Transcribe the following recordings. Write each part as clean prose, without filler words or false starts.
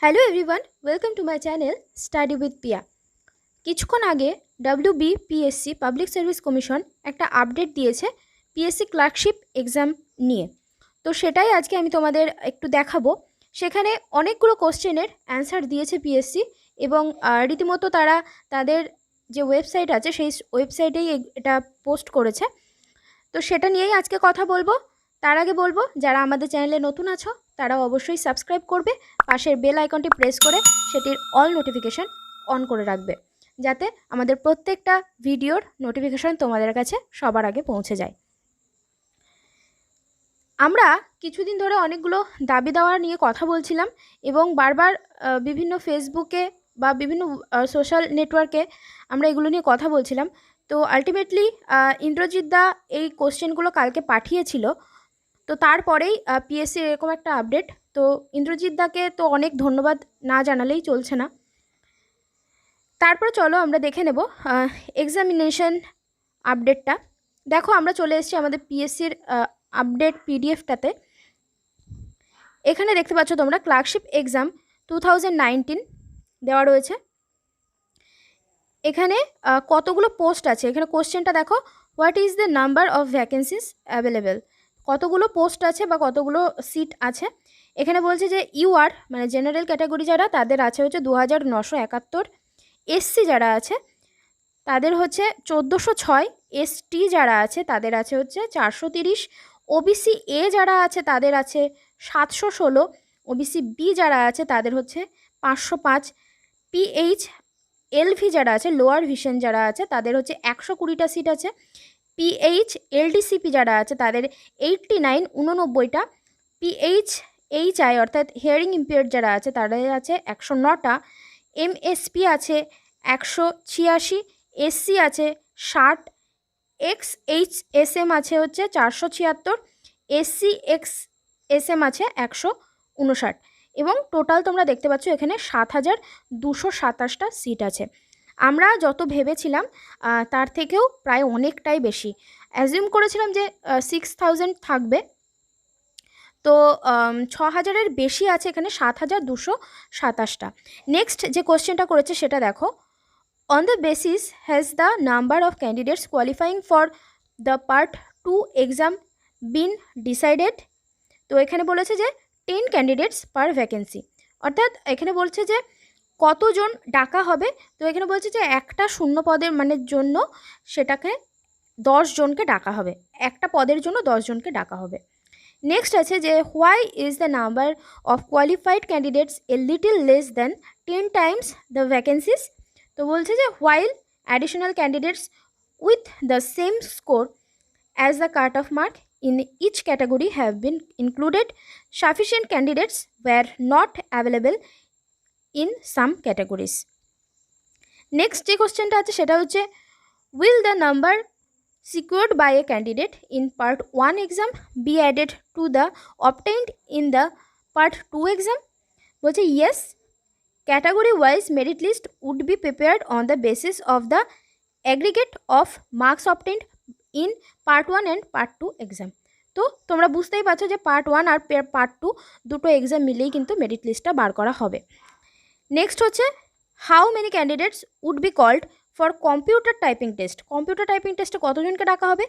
Hello everyone, welcome to my channel study with Piya. কিছুক্ষণ আগে WBPSC public service commission একটা update দিয়েছে PSC clerkship exam নিয়ে। তো সেটাই আজকে আমি তোমাদের একটু দেখাবো। সেখানে অনেকগুলো কোশ্চেনের অ্যান্সার দিয়েছে পিএসসি এবং রীতিমতো তারা তাদের যে ওয়েবসাইট আছে সেই ওয়েবসাইটেই এটা পোস্ট করেছে। তো সেটা নিয়েই আজকে কথা বলবো। তার আগে বলবো, যারা আমাদের চ্যানেলে নতুন আছো তারা অবশ্যই সাবস্ক্রাইব করবে, পাশের বেল আইকনটি প্রেস করে সেটির অল নোটিফিকেশান অন করে রাখবে, যাতে আমাদের প্রত্যেকটা ভিডিওর নোটিফিকেশান তোমাদের কাছে সবার আগে পৌঁছে যায়। আমরা কিছুদিন ধরে অনেকগুলো দাবি দাওয়া নিয়ে কথা বলছিলাম এবং বারবার বিভিন্ন ফেসবুকে বা বিভিন্ন সোশ্যাল নেটওয়ার্কে আমরা এগুলো নিয়ে কথা বলছিলাম। তো আলটিমেটলি ইন্দ্রজিৎ দা এই কোশ্চেনগুলো কালকে পাঠিয়েছিল। তো তারপরেই পিএসসি এরকম একটা আপডেট। তো ইন্দ্রজিৎ দাকে তো অনেক ধন্যবাদ না জানালেই চলছে না। তারপর চলো আমরা দেখে নেব এক্সামিনেশন আপডেটটা। দেখো, আমরা চলে এসেছি আমাদের পিএসসির আপডেট পিডিএফটাতে। এখানে দেখতে পাচ্ছ তোমরা ক্লার্কশিপ এক্সাম 2019 দেওয়া রয়েছে। এখানে কতগুলো পোস্ট আছে, এখানে কোশ্চেনটা দেখো, what is the number of vacancies available. কতগুলো পোস্ট আছে বা কতগুলো সিট আছে। এখানে বলছে যে ইউআর মানে জেনারেল ক্যাটাগরি যারা, তাদের আছে হচ্ছে 2971। এসসি যারা আছে তাদের হচ্ছে 1406। এসটি যারা আছে তাদের আছে হচ্ছে 430। ওবিসি এ যারা আছে তাদের আছে 716। ওবিসি বি যারা আছে তাদের হচ্ছে 505। পিএইচ এলভি যারা আছে, লোয়ার ভিশন যারা আছে তাদের হচ্ছে 120টা সিট আছে। পিএইচ এলডিসিপি যারা আছে তাদের 89 89টা। পিএইচ এইচআই অর্থাৎ হিয়ারিং ইম্পেয়ার্ড যারা আছে তাদের আছে 109টা। এমএসপি আছে 186। এসসি আছে 60। XHSM আছে হচ্ছে 476। এসসি XSM আছে 159। এবং টোটাল তোমরা দেখতে পাচ্ছ এখানে 7227টা সিট আছে। আমরা যত ভেবেছিলাম তার থেকেও প্রায় অনেকটাই বেশি। অ্যাজিউম করেছিলাম যে 6000 থাকবে, তো 6000-এর বেশি আছে, এখানে 7227টা। নেক্সট যে কোশ্চেনটা করেছে সেটা দেখো, on the basis has the number of candidates qualifying for the part 2 exam bin decided. তো এখানে বলেছে যে 10 ক্যান্ডিডেটস পার ভ্যাকেন্সি, অর্থাৎ এখানে বলছে যে কতজন ডাকা হবে। তো এখানে বলছে যে একটা শূন্য পদের জন্য সেটাকে 10 জনকে ডাকা হবে, একটা পদের জন্য 10 জনকে ডাকা হবে। নেক্সট আছে যে why is the number of qualified candidates a little less than 10 Times the vacancies. তো বলছে যে while additional candidates with the same score as the cut-off mark in each category have been included, sufficient candidates were not available in some categories. Next যে কোশ্চেনটা আছে সেটা হচ্ছে, will the number secured by a candidate in part 1 exam be added to the obtained in the part 2 exam? বলছে yes, category wise merit list would be prepared on the basis of the aggregate of marks obtained in part 1 and part 2 exam. তো তোমরা বুঝতেই পারছো যে part 1 আর part 2 দুটো exam মিলেই কিন্তু merit লিস্টটা বার করা হবে। নেক্সট হচ্ছে, how many candidates would be called for computer typing test. Computer typing টেস্টে কতজনকে ডাকা হবে?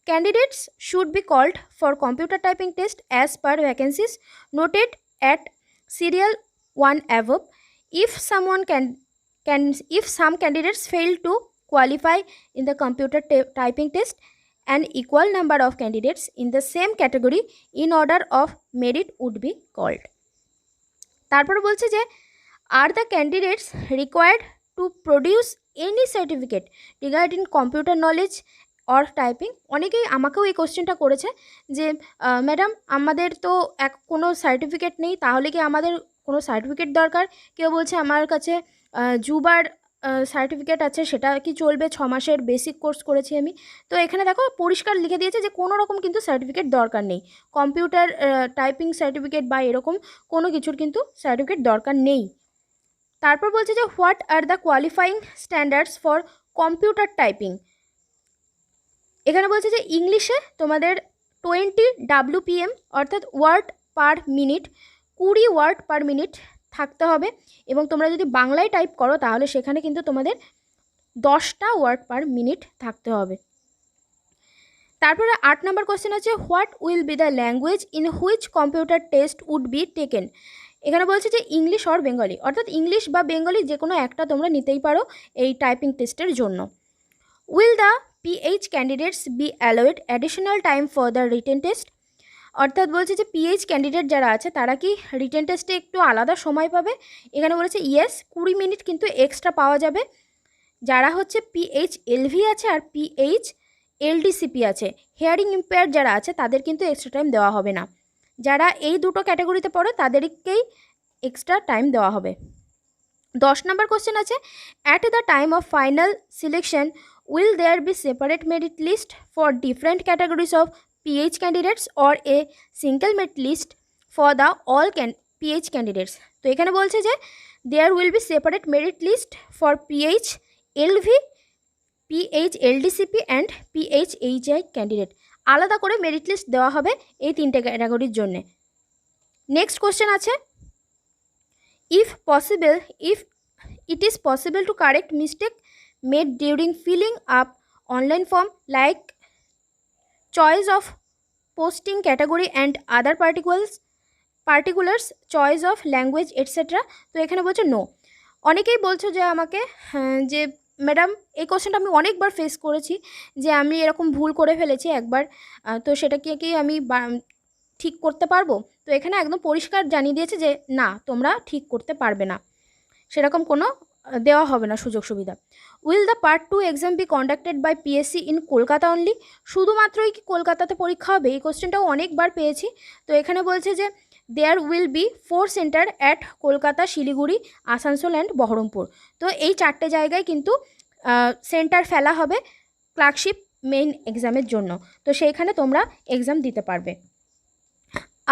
Candidates should be called for computer typing test as per vacancies noted at serial 1 above. If some candidates fail to qualify in the computer typing test, an equal number of candidates in the same category in order of merit would be called. তারপর বলছে যে are the candidates required to produce any certificate regarding computer knowledge or typing? অনেকেই আমাকেও এই কোশ্চেনটা করেছে যে madam আমাদের তো কোনো সার্টিফিকেট নেই, তাহলে কি আমাদের কোনো সার্টিফিকেট দরকার? কেউ বলছে আমার কাছে জুবার সার্টিফিকেট আছে, সেটা কি চলবে? 6 মাসের বেসিক কোর্স করেছি আমি। তো এখানে দেখো পরিষ্কার লিখে দিয়েছে যে কোনো রকম কিন্তু সার্টিফিকেট দরকার নেই, কম্পিউটার টাইপিং সার্টিফিকেট বা এরকম কোনো কিছুর কিন্তু সার্টিফিকেট দরকার নেই। তারপর বলছে যে what are the qualifying standards for computer typing. এখানে বলছে যে ইংলিশে তোমাদের 20 WPM অর্থাৎ word per minute, 20 word per minute থাকতে হবে, এবং তোমরা যদি বাংলায় টাইপ করো তাহলে সেখানে কিন্তু তোমাদের 10টা ওয়ার্ড পার মিনিট থাকতে হবে। তারপরে 8 নম্বর কোশ্চেন আছে, what will be the language in which computer test would be taken. এখানে বলছে যে ইংলিশ অর বেঙ্গলি, অর্থাৎ ইংলিশ বা বেঙ্গলি যে কোনো একটা তোমরা নিতেই পারো এই টাইপিং টেস্টের জন্য। Will the PH candidates be allowed additional time for the written test. অর্থাৎ বলছে যে পিএইচ ক্যান্ডিডেট যারা আছে তারা কি রিটেন টেস্টে একটু আলাদা সময় পাবে। এখানে বলেছে ইয়েস, 20 মিনিট কিন্তু এক্সট্রা পাওয়া যাবে। যারা হচ্ছে পিএইচ এলভি আছে আর পিএইচ এলডিসিপি আছে, হিয়ারিং ইম্পেয়ার্ড যারা আছে তাদের কিন্তু এক্সট্রা টাইম দেওয়া হবে না। যারা এই দুটো ক্যাটাগরিতে পড়ে তাদেরকেই এক্সট্রা টাইম দেওয়া হবে। 10 নম্বর কোশ্চেন আছে, at the time of final selection will there be separate merit list for different categories of PH candidates or a single merit list for the all PH candidates. তো এখানে বলছে যে there will be separate merit list for PH LV, PH LDCP and PH HI candidate. আলাদা করে merit list দেওয়া হবে এই 3টে ক্যাটাগরির জন্যে। নেক্সট কোশ্চেন আছে, if it is possible to correct mistake made during filling up online form like choice of posting category and other particulars, choice of language etc. তো এখানে বলছে নো। অনেকেই বলছো যে আমাকে যে ম্যাডাম এই কোশ্চেনটা আমি অনেকবার ফেস করেছি যে আমি এরকম ভুল করে ফেলেছি একবার, তো সেটাকে কি আমি ঠিক করতে পারবো। তো এখানে একদম পরিষ্কার জানিয়ে দিয়েছে যে না, তোমরা ঠিক করতে পারবে না, সেরকম কোনো দেওয়া হবে না সুযোগ সুবিধা। Will the part 2 exam be conducted by PSC in Kolkata only. শুধুমাত্রই কি কলকাতাতে পরীক্ষা হবে? এই কোশ্চেনটাও অনেকবার পেয়েছি। তো এখানে বলছে যে there will be 4 centre at Kolkata, Siliguri, Asansol and Baharampur. তো এই 4টে জায়গায় কিন্তু সেন্টার ফেলা হবে ক্লার্কশিপ মেইন এক্সামের জন্য। তো সেইখানে তোমরা এক্সাম দিতে পারবে।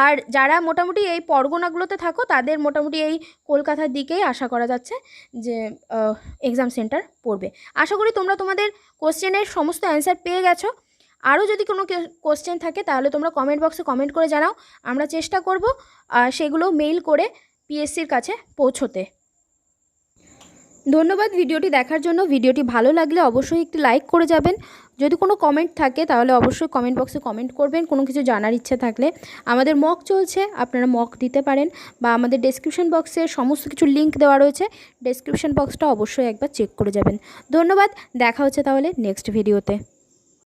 আর যারা মোটামুটি এই পরগনাগুলোতে থাকো তাদের মোটামুটি এই কলকাতার দিকেই আশা করা যাচ্ছে যে এক্সাম সেন্টার পড়বে। আশা করি তোমরা তোমাদের কোশ্চেনের সমস্ত অ্যান্সার পেয়ে গেছো। আরও যদি কোনো কোশ্চেন থাকে তাহলে তোমরা কমেন্ট বক্সে কমেন্ট করে জানাও, আমরা চেষ্টা করব সেগুলো মেইল করে পিএসসির কাছে পৌঁছোতে। ধন্যবাদ ভিডিওটি দেখার জন্য। ভিডিওটি ভালো লাগলে অবশ্যই একটি লাইক করে যাবেন। যদি কোনো কমেন্ট থাকে তাহলে অবশ্যই কমেন্ট বক্সে কমেন্ট করবেন। কোনো কিছু জানার ইচ্ছে থাকলে আমাদের মক চলছে, আপনারা মক দিতে পারেন, বা আমাদের ডেসক্রিপশন বক্সে সমস্ত কিছু লিঙ্ক দেওয়া রয়েছে, ডেসক্রিপশন বক্সটা অবশ্যই একবার চেক করে যাবেন। ধন্যবাদ, দেখা হচ্ছে তাহলে নেক্সট ভিডিওতে।